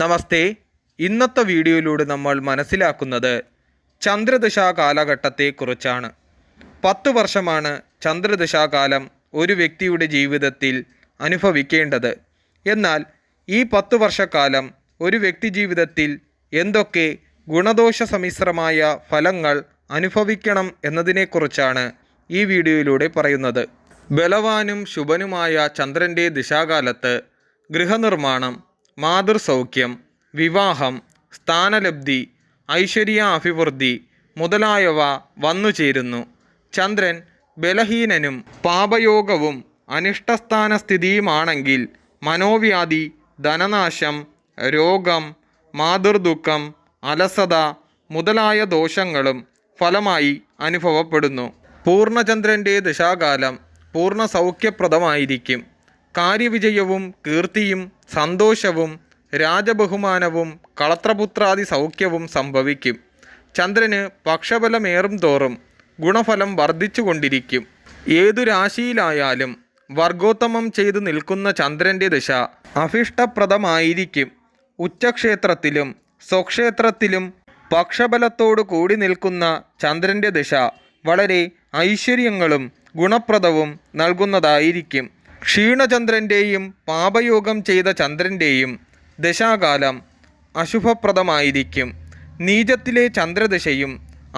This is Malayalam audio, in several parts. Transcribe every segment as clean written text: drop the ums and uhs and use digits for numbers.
നമസ്തേ. ഇന്നത്തെ വീഡിയോയിലൂടെ നമ്മൾ മനസ്സിലാക്കുന്നത് ചന്ദ്രദശാ കാലഘട്ടത്തെക്കുറിച്ചാണ്. 10 വർഷമാണ് ചന്ദ്രദശാകാലം ഒരു വ്യക്തിയുടെ ജീവിതത്തിൽ അനുഭവിക്കേണ്ടത്. എന്നാൽ ഈ 10 വർഷക്കാലം ഒരു വ്യക്തി ജീവിതത്തിൽ എന്തൊക്കെ ഗുണദോഷ സമ്മിശ്രമായ ഫലങ്ങൾ അനുഭവിക്കണം എന്നതിനെക്കുറിച്ചാണ് ഈ വീഡിയോയിലൂടെ പറയുന്നത്. ബലവാനും ശുഭനുമായ ചന്ദ്രൻ്റെ ദിശാകാലത്ത് ഗൃഹനിർമ്മാണം, മാതൃസൗഖ്യം, വിവാഹം, സ്ഥാനലബ്ധി, ഐശ്വര്യാഭിവൃദ്ധി മുതലായവ വന്നുചേരുന്നു. ചന്ദ്രൻ ബലഹീനനും പാപയോഗവും അനിഷ്ടസ്ഥാനസ്ഥിതിയുമാണെങ്കിൽ മനോവ്യാധി, ധനനാശം, രോഗം, മാതൃദുഃഖം, അലസത മുതലായ ദോഷങ്ങളും ഫലമായി അനുഭവപ്പെടുന്നു. പൂർണ്ണചന്ദ്രൻ്റെ ദശാകാലം പൂർണ്ണ സൗഖ്യപ്രദമായിരിക്കും. കാര്യവിജയവും കീർത്തിയും സന്തോഷവും രാജബഹുമാനവും കളത്രപുത്രാദി സൗഖ്യവും സംഭവിക്കും. ചന്ദ്രന് പക്ഷബലമേറും തോറും ഗുണഫലം വർദ്ധിച്ചുകൊണ്ടിരിക്കും. ഏതു രാശിയിലായാലും വർഗോത്തമം ചെയ്തു നിൽക്കുന്ന ചന്ദ്രൻ്റെ ദശ അഭിഷ്ടപ്രദമായിരിക്കും. ഉച്ചക്ഷേത്രത്തിലും സ്വക്ഷേത്രത്തിലും പക്ഷബലത്തോടു കൂടി നിൽക്കുന്ന ചന്ദ്രൻ്റെ ദശ വളരെ ഐശ്വര്യങ്ങളും ഗുണപ്രദവും നൽകുന്നതായിരിക്കും. ക്ഷീണചന്ദ്രൻ്റെയും പാപയോഗം ചെയ്ത ചന്ദ്രൻ്റെയും ദശാകാലം അശുഭപ്രദമായിരിക്കും. നീചത്തിലെ ചന്ദ്രദശയും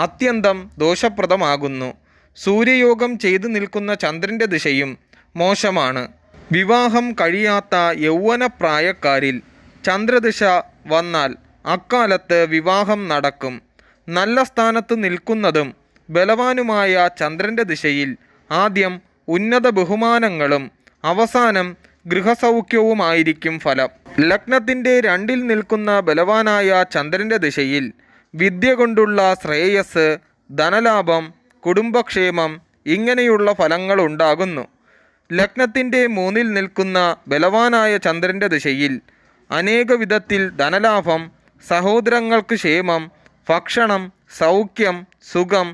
അത്യന്തം ദോഷപ്രദമാകുന്നു. സൂര്യയോഗം ചെയ്തു നിൽക്കുന്ന ചന്ദ്രൻ്റെ ദിശയും മോശമാണ്. വിവാഹം കഴിയാത്ത യൗവനപ്രായക്കാരിൽ ചന്ദ്രദിശ വന്നാൽ അക്കാലത്ത് വിവാഹം നടക്കും. നല്ല സ്ഥാനത്ത് നിൽക്കുന്നതും ബലവാനുമായ ചന്ദ്രൻ്റെ ദിശയിൽ ആദ്യം ഉന്നത ബഹുമാനങ്ങളും അവസാനം ഗൃഹസൗഖ്യവുമായിരിക്കും ഫലം. ലഗ്നത്തിൻ്റെ 2-ൽ നിൽക്കുന്ന ബലവാനായ ചന്ദ്രൻ്റെ ദിശയിൽ വിദ്യ കൊണ്ടുള്ള ശ്രേയസ്, ധനലാഭം, കുടുംബക്ഷേമം ഇങ്ങനെയുള്ള ഫലങ്ങൾ ഉണ്ടാകുന്നു. ലഗ്നത്തിൻ്റെ 3-ൽ നിൽക്കുന്ന ബലവാനായ ചന്ദ്രൻ്റെ ദിശയിൽ അനേക വിധത്തിൽ ധനലാഭം, സഹോദരങ്ങൾക്ക് ക്ഷേമം, ഭക്ഷണം, സൗഖ്യം, സുഖം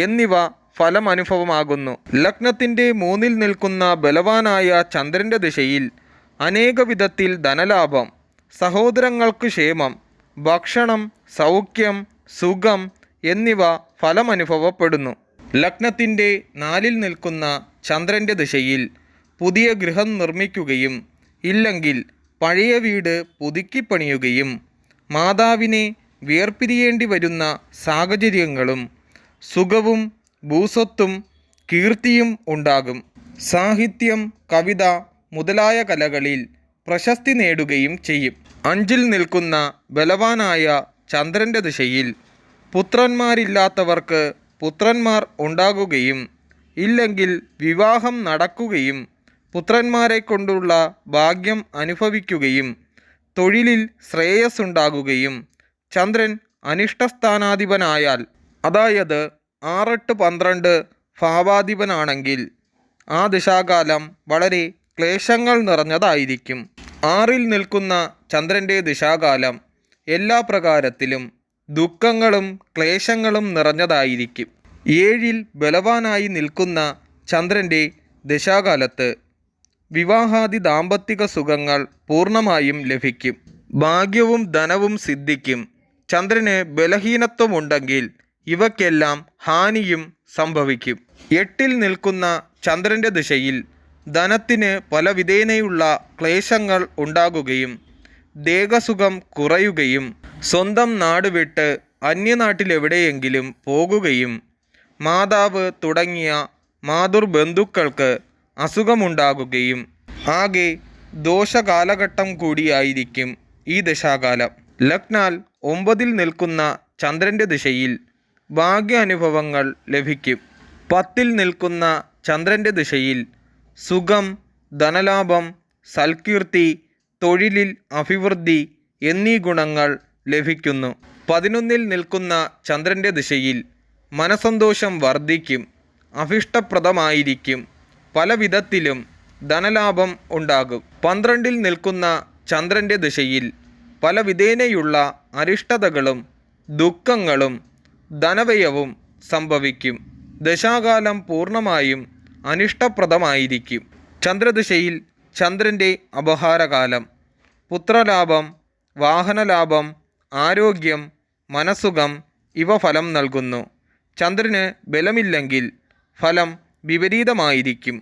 എന്നിവ ഫലം അനുഭവമാകുന്നു. ലഗ്നത്തിൻ്റെ 3-ൽ നിൽക്കുന്ന ബലവാനായ ചന്ദ്രൻ്റെ ദിശയിൽ അനേക വിധത്തിൽ ധനലാഭം, സഹോദരങ്ങൾക്ക് ക്ഷേമം, ഭക്ഷണം, സൗഖ്യം, സുഖം എന്നിവ ഫലം അനുഭവപ്പെടുന്നു. ലഗ്നത്തിൻ്റെ 4-ൽ നിൽക്കുന്ന ചന്ദ്രൻ്റെ ദിശയിൽ പുതിയ ഗൃഹം നിർമ്മിക്കുകയും ഇല്ലെങ്കിൽ പഴയ വീട് പുതുക്കിപ്പണിയുകയും മാതാവിനെ വേർപിരിയേണ്ടി വരുന്ന സാഹചര്യങ്ങളും സുഖവും ഭൂസ്വത്തും കീർത്തിയും ഉണ്ടാകും. സാഹിത്യം, കവിത മുതലായ കലകളിൽ പ്രശസ്തി നേടുകയും ചെയ്യും. 5-ൽ നിൽക്കുന്ന ബലവാനായ ചന്ദ്രൻ്റെ ദിശയിൽ പുത്രന്മാരില്ലാത്തവർക്ക് പുത്രന്മാർ ഉണ്ടാകുകയും ഇല്ലെങ്കിൽ വിവാഹം നടക്കുകയും പുത്രന്മാരെ കൊണ്ടുള്ള ഭാഗ്യം അനുഭവിക്കുകയും തൊഴിലിൽ ശ്രേയസ്സുണ്ടാകുകയും ചന്ദ്രൻ അനിഷ്ടസ്ഥാനാധിപനായാൽ, അതായത് 6-8-12 ഭാവാധിപനാണെങ്കിൽ ആ ദിശാകാലം വളരെ ക്ലേശങ്ങൾ നിറഞ്ഞതായിരിക്കും. 6-ൽ നിൽക്കുന്ന ചന്ദ്രൻ്റെ ദിശാകാലം എല്ലാ പ്രകാരത്തിലും ദുഃഖങ്ങളും ക്ലേശങ്ങളും നിറഞ്ഞതായിരിക്കും. 7-ൽ ബലവാനായി നിൽക്കുന്ന ചന്ദ്രൻ്റെ ദശാകാലത്ത് വിവാഹാദി ദാമ്പത്തിക സുഖങ്ങൾ പൂർണ്ണമായും ലഭിക്കും. ഭാഗ്യവും ധനവും സിദ്ധിക്കും. ചന്ദ്രന് ബലഹീനത്വമുണ്ടെങ്കിൽ ഇവയ്ക്കെല്ലാം ഹാനിയും സംഭവിക്കും. 8-ൽ നിൽക്കുന്ന ചന്ദ്രൻ്റെ ദിശയിൽ ധനത്തിന് പല വിധേനയുള്ള ക്ലേശങ്ങൾ ഉണ്ടാകുകയും ദേഹസുഖം കുറയുകയും സ്വന്തം നാട് വിട്ട് അന്യനാട്ടിലെവിടെയെങ്കിലും പോകുകയും മാതാവ് തുടങ്ങിയ മാതൃബന്ധുക്കൾക്ക് അസുഖമുണ്ടാകുകയും ആകെ ദോഷകാലഘട്ടം കൂടിയായിരിക്കും ഈ ദശാകാലം. ലഗ്നാൽ 9-ൽ നിൽക്കുന്ന ചന്ദ്രൻ്റെ ദിശയിൽ ഭാഗ്യാനുഭവങ്ങൾ ലഭിക്കും. 10-ൽ നിൽക്കുന്ന ചന്ദ്രൻ്റെ ദിശയിൽ സുഖം, ധനലാഭം, സൽകീർത്തി, തൊഴിലിൽ അഭിവൃദ്ധി എന്നീ ഗുണങ്ങൾ ലഭിക്കുന്നു. 11-ൽ നിൽക്കുന്ന ചന്ദ്രൻ്റെ ദിശയിൽ മനസന്തോഷം വർദ്ധിക്കും. അഭിഷ്ടപ്രദമായിരിക്കും. പല വിധത്തിലും ധനലാഭം ഉണ്ടാകും. 12-ൽ നിൽക്കുന്ന ചന്ദ്രൻ്റെ ദിശയിൽ പല വിധേനയുള്ള അരിഷ്ടതകളും ദുഃഖങ്ങളും ധനവ്യയവും സംഭവിക്കും. ദശാകാലം പൂർണ്ണമായും അനിഷ്ടപ്രദമായിരിക്കും. ചന്ദ്രദിശയിൽ ചന്ദ്രൻ്റെ അപഹാരകാലം പുത്രലാഭം, വാഹനലാഭം, ആരോഗ്യം, മനസ്സുഖം ഇവ ഫലം നൽകുന്നു. ചന്ദ്രന് ബലമില്ലെങ്കിൽ ഫലം വിപരീതമായിരിക്കും.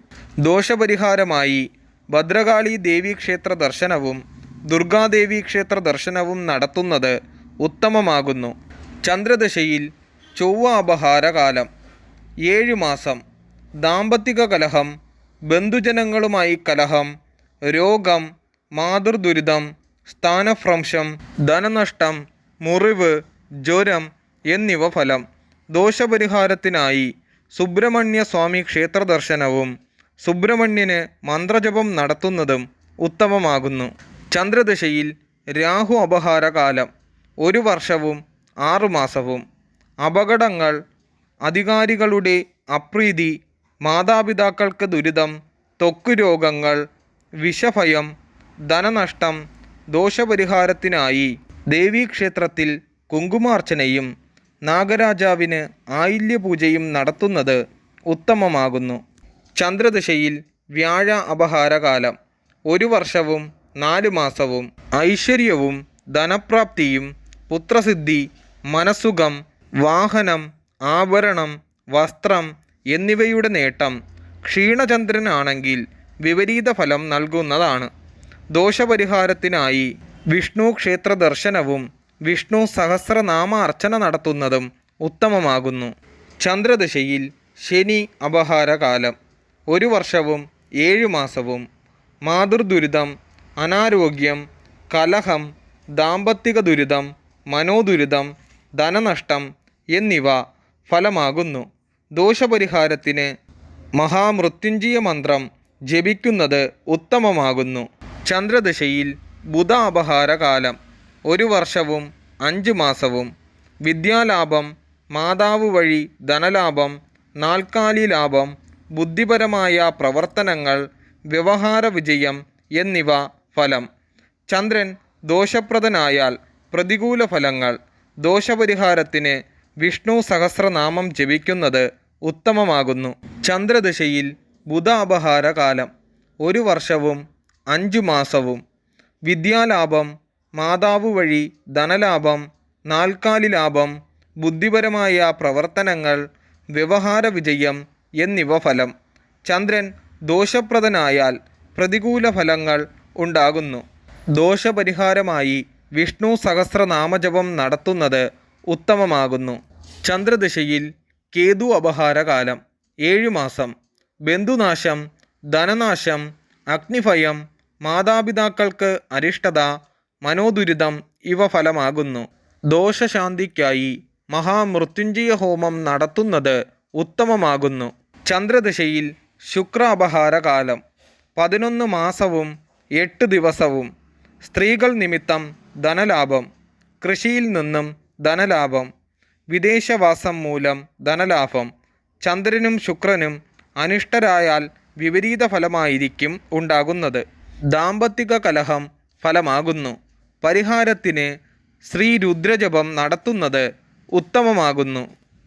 ദോഷപരിഹാരമായി ഭദ്രകാളി ദേവീക്ഷേത്ര ദർശനവും ദുർഗാദേവി ക്ഷേത്ര ദർശനവും നടത്തുന്നത് ഉത്തമമാകുന്നു. ചന്ദ്രദശയിൽ ചൊവ്വ അപഹാരകാലം 7 മാസം. ദാമ്പത്തിക കലഹം, ബന്ധുജനങ്ങളുമായി കലഹം, രോഗം, മാതൃദുരിതം, സ്ഥാനഭ്രംശം, ധനനഷ്ടം, മുറിവ്, ജ്വരം എന്നിവ ഫലം. ദോഷപരിഹാരത്തിനായി സുബ്രഹ്മണ്യ സ്വാമി ക്ഷേത്ര ദർശനവും സുബ്രഹ്മണ്യന് മന്ത്രജപം നടത്തുന്നതും ഉത്തമമാകുന്നു. ചന്ദ്രദശയിൽ രാഹു അപഹാരകാലം 1 വർഷവും 6 മാസവും. അപകടങ്ങൾ, അധികാരികളുടെ അപ്രീതി, മാതാപിതാക്കൾക്ക് ദുരിതം, ത്വക്ക് രോഗങ്ങൾ, വിഷഭയം, ധനനഷ്ടം. ദോഷപരിഹാരത്തിനായി ദേവീക്ഷേത്രത്തിൽ കുങ്കുമാർച്ചനയും നാഗരാജാവിന് ആയില്യപൂജയും നടത്തുന്നത് ഉത്തമമാകുന്നു. ചന്ദ്രദശയിൽ വ്യാഴ അപഹാരകാലം 1 വർഷവും 4 മാസവും. ഐശ്വര്യവും ധനപ്രാപ്തിയും പുത്രസിദ്ധി, മനസ്സുഖം, വാഹനം, ആഭരണം, വസ്ത്രം എന്നിവയുടെ നേട്ടം. ക്ഷീണചന്ദ്രനാണെങ്കിൽ വിപരീത ഫലം നൽകുന്നതാണ്. ദോഷപരിഹാരത്തിനായി വിഷ്ണു ക്ഷേത്ര ദർശനവും വിഷ്ണു സഹസ്രനാമ അർച്ചന നടത്തുന്നതും ഉത്തമമാകുന്നു. ചന്ദ്രദശയിൽ ശനി അപഹാരകാലം 1 വർഷവും 7 മാസവും. മാതൃദുരിതം, അനാരോഗ്യം, കലഹം, ദാമ്പത്തിക ദുരിതം, മനോദുരിതം, ധനനഷ്ടം എന്നിവ ഫലമാകുന്നു. ദോഷപരിഹാരത്തിന് മഹാമൃത്യുഞ്ജയ മന്ത്രം ജപിക്കുന്നത് ഉത്തമമാകുന്നു. ചന്ദ്രദശയിൽ ബുധ അപഹാരകാലം 1 വർഷവും 5 മാസവും. വിദ്യാലാഭം, മാതാവ് വഴി ധനലാഭം, നാൽക്കാലി ലാഭം, ബുദ്ധിപരമായ പ്രവർത്തനങ്ങൾ, വ്യവഹാര വിജയം എന്നിവ ഫലം. ചന്ദ്രൻ ദോഷപ്രദനായാൽ പ്രതികൂല ഫലങ്ങൾ. ദോഷപരിഹാരത്തിന് വിഷ്ണു സഹസ്രനാമം ജപിക്കുന്നത് ഉത്തമമാകുന്നു. ചന്ദ്രദശയിൽ ബുധ അപഹാരകാലം 1 വർഷവും 5 മാസവും. വിദ്യാലാഭം, മാതാവ് വഴി ധനലാഭം, നാൽക്കാലി ലാഭം, ബുദ്ധിപരമായ പ്രവർത്തനങ്ങൾ, വ്യവഹാര വിജയം എന്നിവ ഫലം. ചന്ദ്രൻ ദോഷപ്രദനായാൽ പ്രതികൂല ഫലങ്ങൾ ഉണ്ടാകുന്നു. ദോഷപരിഹാരമായി വിഷ്ണു സഹസ്രനാമജപം നടത്തുന്നത് ഉത്തമമാകുന്നു. ചന്ദ്രദശയിൽ കേതു അപഹാരകാലം 7 മാസം. ബന്ധുനാശം, ധനനാശം, അഗ്നിഭയം, മാതാപിതാക്കൾക്ക് അരിഷ്ടത, മനോദുരിതം ഇവ ഫലമാകുന്നു. ദോഷശാന്തിക്കായി മഹാമൃത്യുഞ്ജയ ഹോമം നടത്തുന്നത് ഉത്തമമാകുന്നു. ചന്ദ്രദശയിൽ ശുക്ര അപഹാരകാലം 11 മാസവും 8 ദിവസവും. സ്ത്രീകൾ നിമിത്തം ധനലാഭം, കൃഷിയിൽ നിന്നും ധനലാഭം, വിദേശവാസം മൂലം ധനലാഭം. ചന്ദ്രനും ശുക്രനും അനിഷ്ടരായാൽ വിപരീത ഫലമായിരിക്കും ഉണ്ടാകുന്നത്. ദാമ്പത്തിക കലഹം ഫലമാകുന്നു. പരിഹാരത്തിന് ശ്രീ രുദ്രജപം നടത്തുന്നത് ഉത്തമമാകുന്നു.